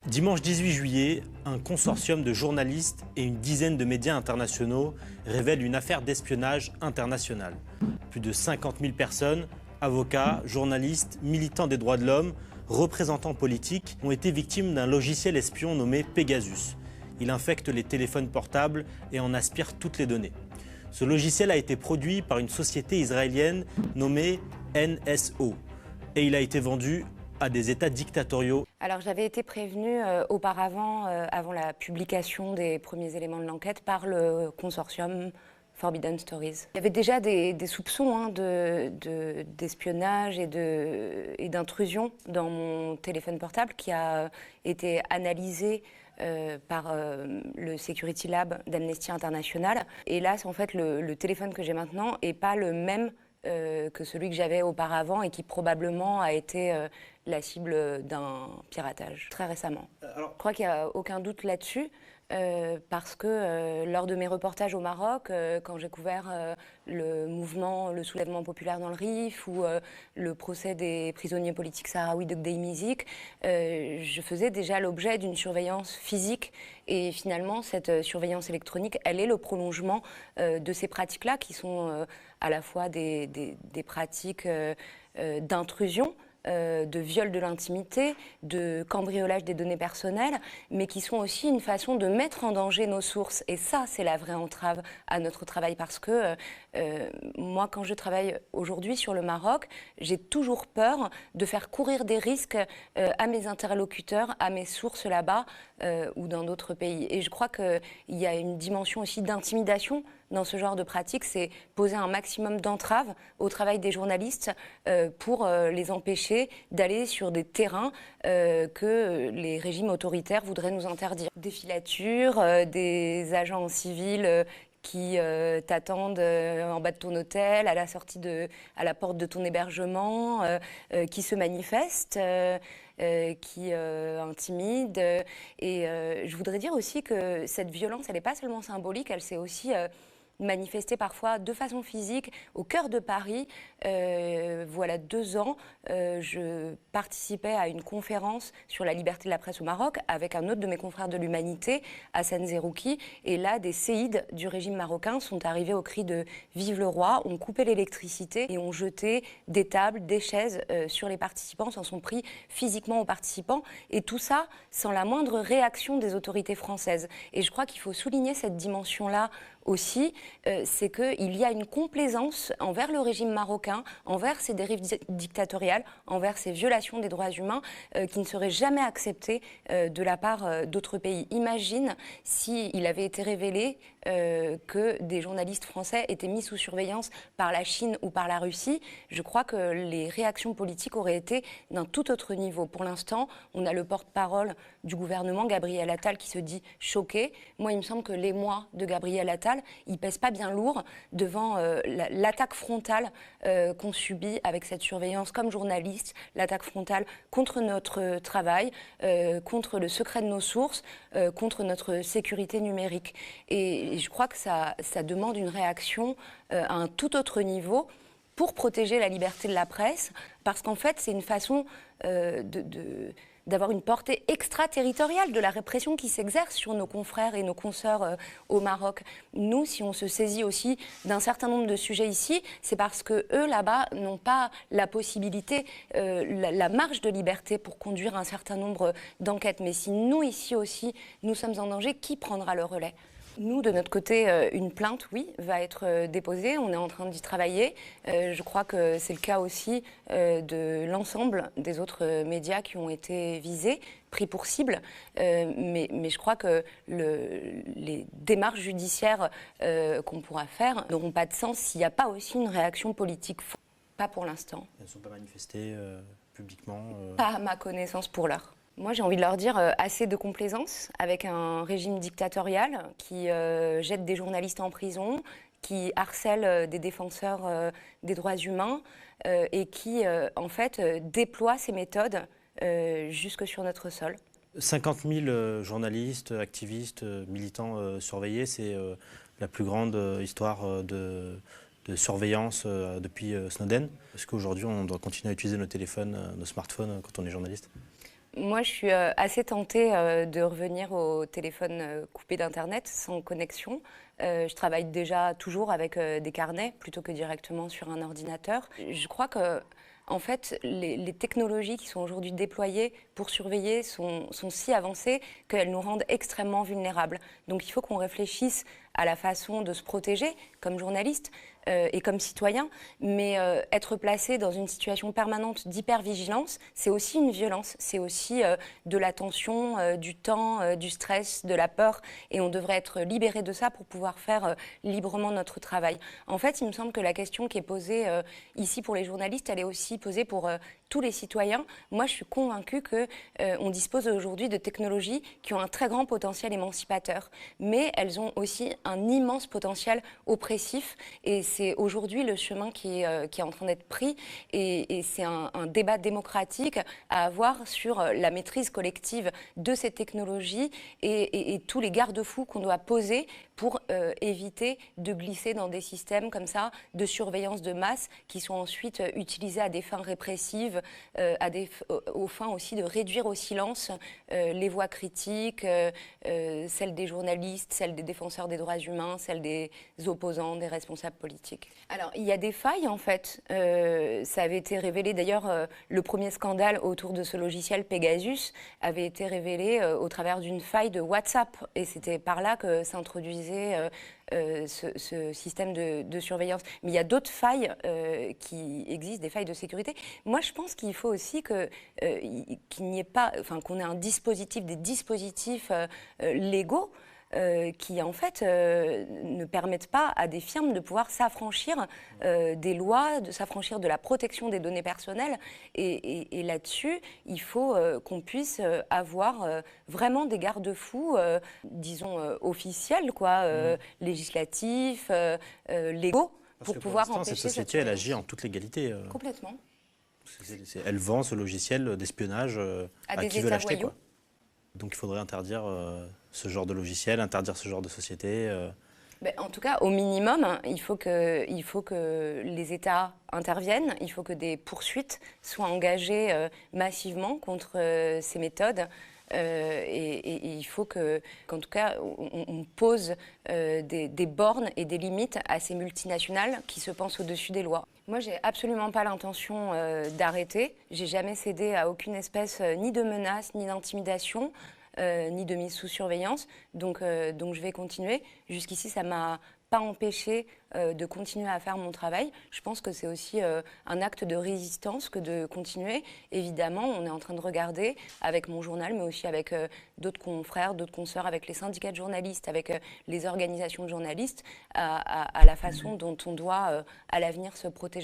Dimanche 18 juillet, un consortium de journalistes et une dizaine de médias internationaux révèlent une affaire d'espionnage international. Plus de 50 000 personnes, avocats, journalistes, militants des droits de l'homme, représentants politiques, ont été victimes d'un logiciel espion nommé Pegasus. Il infecte les téléphones portables et en aspire toutes les données. Ce logiciel a été produit par une société israélienne nommée NSO et il a été vendu à des États dictatoriaux. Alors j'avais été prévenue auparavant, avant la publication des premiers éléments de l'enquête, par le consortium Forbidden Stories. Il y avait déjà des soupçons d'espionnage et d'intrusion dans mon téléphone portable qui a été analysé par le Security Lab d'Amnesty International. Et là, en fait, le téléphone que j'ai maintenant n'est pas le même que celui que j'avais auparavant et qui probablement a été la cible d'un piratage très récemment. Je crois qu'il n'y a aucun doute là-dessus. Parce que lors de mes reportages au Maroc, quand j'ai couvert le soulèvement populaire dans le Rif ou le procès des prisonniers politiques sahraouis de Gdeim Izik, je faisais déjà l'objet d'une surveillance physique et finalement cette surveillance électronique, elle est le prolongement de ces pratiques-là qui sont à la fois des pratiques d'intrusion, de viol de l'intimité, de cambriolage des données personnelles, mais qui sont aussi une façon de mettre en danger nos sources. Et ça, c'est la vraie entrave à notre travail, parce que moi, quand je travaille aujourd'hui sur le Maroc, j'ai toujours peur de faire courir des risques à mes interlocuteurs, à mes sources là-bas ou dans d'autres pays. Et je crois qu'il y a une dimension aussi d'intimidation dans ce genre de pratique, c'est poser un maximum d'entraves au travail des journalistes pour les empêcher d'aller sur des terrains que les régimes autoritaires voudraient nous interdire. Des filatures, des agents civils qui t'attendent en bas de ton hôtel, à la porte de ton hébergement, qui se manifestent, qui intimident. Et je voudrais dire aussi que cette violence, elle n'est pas seulement symbolique, elle s'est aussi manifestée parfois de façon physique au cœur de Paris. Voilà 2 ans, je participais à une conférence sur la liberté de la presse au Maroc avec un autre de mes confrères de l'Humanité, Hassan Zerouki. Et là, des séides du régime marocain sont arrivés au cri de « Vive le roi », ont coupé l'électricité et ont jeté des tables, des chaises sur les participants, s'en sont pris physiquement aux participants. Et tout ça sans la moindre réaction des autorités françaises. Et je crois qu'il faut souligner cette dimension-là aussi, c'est qu'il y a une complaisance envers le régime marocain, envers ses dérives dictatoriales, envers ses violations des droits humains qui ne seraient jamais acceptées de la part d'autres pays. Imagine s'il avait été révélé que des journalistes français étaient mis sous surveillance par la Chine ou par la Russie. Je crois que les réactions politiques auraient été d'un tout autre niveau. Pour l'instant, on a le porte-parole du gouvernement, Gabriel Attal, qui se dit choqué. Moi, il me semble que l'émoi de Gabriel Attal, il pèse pas bien lourd devant l'attaque frontale qu'on subit avec cette surveillance comme journaliste, l'attaque frontale contre notre travail, contre le secret de nos sources, contre notre sécurité numérique. Et je crois que ça demande une réaction à un tout autre niveau pour protéger la liberté de la presse, parce qu'en fait, c'est une façon d'avoir une portée extraterritoriale de la répression qui s'exerce sur nos confrères et nos consoeurs au Maroc. Nous, si on se saisit aussi d'un certain nombre de sujets ici, c'est parce que eux, là-bas, n'ont pas la possibilité, la marge de liberté pour conduire un certain nombre d'enquêtes. Mais si nous, ici aussi, nous sommes en danger, qui prendra le relais ? Nous, de notre côté, une plainte, oui, va être déposée. On est en train d'y travailler. Je crois que c'est le cas aussi de l'ensemble des autres médias qui ont été visés, pris pour cible. Mais je crois que les démarches judiciaires qu'on pourra faire n'auront pas de sens s'il n'y a pas aussi une réaction politique. Pas pour l'instant. Elles ne sont pas manifestées publiquement Pas à ma connaissance pour l'heure. Moi, j'ai envie de leur dire assez de complaisance avec un régime dictatorial qui jette des journalistes en prison, qui harcèle des défenseurs des droits humains et qui, en fait, déploie ses méthodes jusque sur notre sol. 50 000 journalistes, activistes, militants surveillés, c'est la plus grande histoire de surveillance depuis Snowden. Est-ce qu'aujourd'hui, on doit continuer à utiliser nos téléphones, nos smartphones quand on est journaliste ? Moi, je suis assez tentée de revenir au téléphone coupé d'Internet, sans connexion. Je travaille déjà toujours avec des carnets plutôt que directement sur un ordinateur. Je crois que, en fait, les technologies qui sont aujourd'hui déployées pour surveiller sont si avancées qu'elles nous rendent extrêmement vulnérables. Donc il faut qu'on réfléchisse à la façon de se protéger comme journaliste et comme citoyen, mais être placé dans une situation permanente d'hypervigilance, c'est aussi une violence, c'est aussi de la tension, du temps, du stress, de la peur, et on devrait être libéré de ça pour pouvoir faire librement notre travail. En fait, il me semble que la question qui est posée ici pour les journalistes, elle est aussi posée pour tous les citoyens. Moi, je suis convaincue qu'on dispose aujourd'hui de technologies qui ont un très grand potentiel émancipateur, mais elles ont aussi un immense potentiel oppressif, et c'est aujourd'hui le chemin qui est en train d'être pris, et c'est un débat démocratique à avoir sur la maîtrise collective de ces technologies et tous les garde-fous qu'on doit poser pour éviter de glisser dans des systèmes comme ça de surveillance de masse qui sont ensuite utilisés à des fins répressives, aux fins aussi de réduire au silence les voix critiques, celles des journalistes, celles des défenseurs des droits humains, celles des opposants, des responsables politiques. Alors, il y a des failles, en fait. Ça avait été révélé, d'ailleurs, le premier scandale autour de ce logiciel Pegasus avait été révélé au travers d'une faille de WhatsApp. Et c'était par là que s'introduisait ce système de surveillance. Mais il y a d'autres failles qui existent, des failles de sécurité. Moi, je pense qu'il faut aussi qu'il n'y ait pas, enfin, qu'on ait un dispositif, des dispositifs légaux qui en fait ne permettent pas à des firmes de pouvoir s'affranchir des lois, de s'affranchir de la protection des données personnelles. Et là-dessus, il faut qu'on puisse avoir vraiment des garde-fous, disons, officiels, quoi, législatifs, légaux, pour pouvoir empêcher cette société, elle agit en toute légalité. Complètement. Elle vend ce logiciel d'espionnage à qui veut l'acheter, quoi. Donc il faudrait interdire ce genre de logiciel, interdire ce genre de société. Ben, en tout cas, au minimum, hein, il faut que les États interviennent, il faut que des poursuites soient engagées massivement contre ces méthodes. Et il faut qu'en tout cas, on pose des bornes et des limites à ces multinationales qui se pensent au-dessus des lois. Moi, j'ai absolument pas l'intention d'arrêter. J'ai jamais cédé à aucune espèce ni de menace, ni d'intimidation, ni de mise sous surveillance. Donc je vais continuer. Jusqu'ici, ça m'a pas empêché de continuer à faire mon travail. Je pense que c'est aussi un acte de résistance que de continuer. Évidemment, on est en train de regarder avec mon journal, mais aussi avec d'autres confrères, d'autres consoeurs, avec les syndicats de journalistes, avec les organisations de journalistes, à la façon dont on doit à l'avenir se protéger.